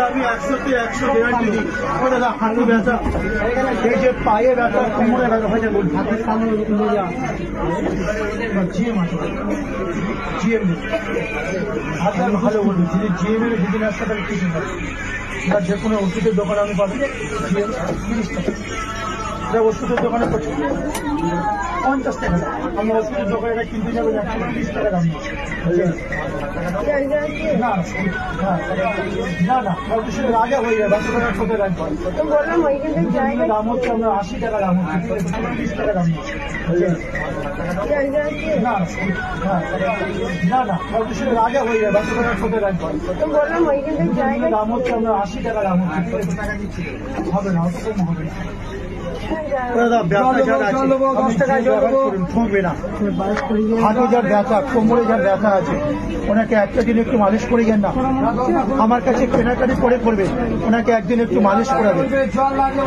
আমি 100-তে 100 গ্যারান্টি দিই। ও দাদা হাঁটু ব্যথা, এই যে পায়ে ব্যথা, কোমরে ব্যথা হয়ে যাবে, হাতের সামনে জিএম আছে, জিএম হাতে ভালো বলবি, যদি জিএম এর বিভিন্ন হাসপাতালে কিছু না, যে কোনো ওষুধের দোকানে আমি পাবো জিএম 30 টাকা, ওষুধের দোকানে 50 টাকা, আমি ওষুধের দোকানে কিনতে যাবেন 130 টাকা দাম। না না রাজা হয়ে যাবে, 100 টাকার ছোট রাখবো, দাম হচ্ছে আমরা 80 টাকা দাম হচ্ছে, 30 টাকা দাম। না না রাজা হয়ে যাবে, 100 টাকার ছোট রাখবো, দাম হচ্ছে আমরা 80 টাকা দাম হচ্ছে, হবে না, অত কম হবে না। হাতে যার ব্যথা, কোমরে যার ব্যথা আছে, ওনাকে একটা দিন একটু মালিশ করে যান না, আমার কাছে কেনাকাটি করে করবে, ওনাকে একদিন একটু মালিশ করাবে,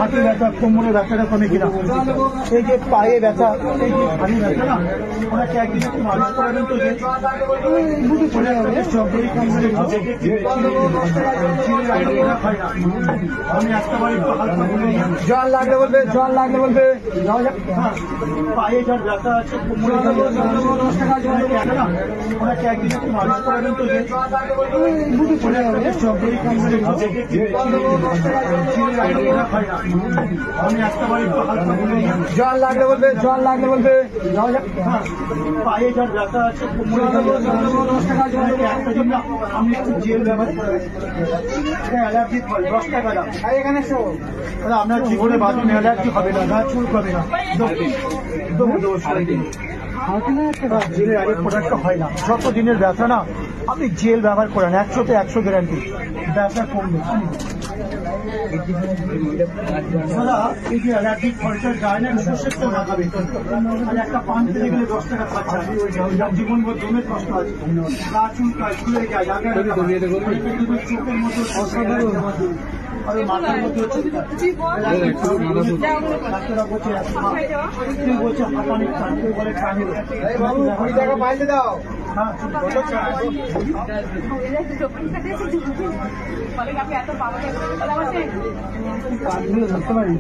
হাতে ব্যথা, কোমরে ব্যথাটা কমে কিনা, এই যে পায়ে ব্যথা, এই যে ভারী ব্যথা না, ওনাকে একদিন একটু মালিশ করাবেন তো আমি একটা বার একটু হালকা বলে জল লাগলে বলবে, জল লাগলে বলবে, পায়ে যার ব্যথা আছে, ওনাকে একদিন একটু মালিশ করাবেন তো আমি একটা বার একটু হালকা বলে জল লাগলে বলবে, জল লাগলে বলবে, পায়ে যার ব্যথা আছে, একটা দিন না আমি একটু জেল ব্যবহার করে অ্যালার্জি 10 টাকা দাম। এখানে আপনার জীবনে বাঁচুন, অ্যালার্জি হবে না, গা চুল হবে না, জেলের আগে প্রোডাক্টটা হয় না, যত দিনের ব্যথা না আপনি জেল ব্যবহার করেন, 100-তে 100 গ্যারান্টি, ব্যথা কমবে। দাদা এই যে অ্যালার্জিক খরচার যায় না, বিশেষ করে লাগাবে, একটা পান পেতে গেলে 10 টাকা খরচা, জীবন দমের কষ্ট আছে, গা চুল খুলে যায়, চোখের মতো আর মাথার মধ্যে হচ্ছে ডাক্তাররা বলছে হাঁপানি বলে প্রাণী টাকা পাইলে দাও। ধরতে পারি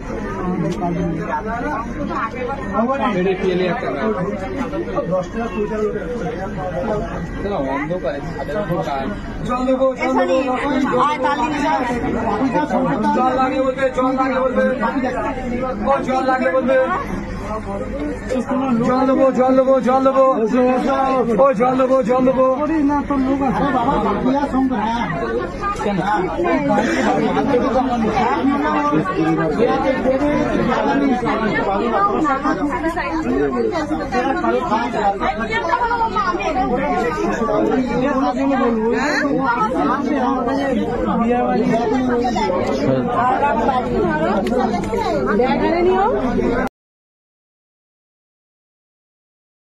জল লাগলে বলবে, জল লাগলে বলবে, জল লাগলে বলবে, জল দেবো, জল দেবো, জল দেবো, ও জল দেবো, জল দেবো না, তোর লোক আছে কেন।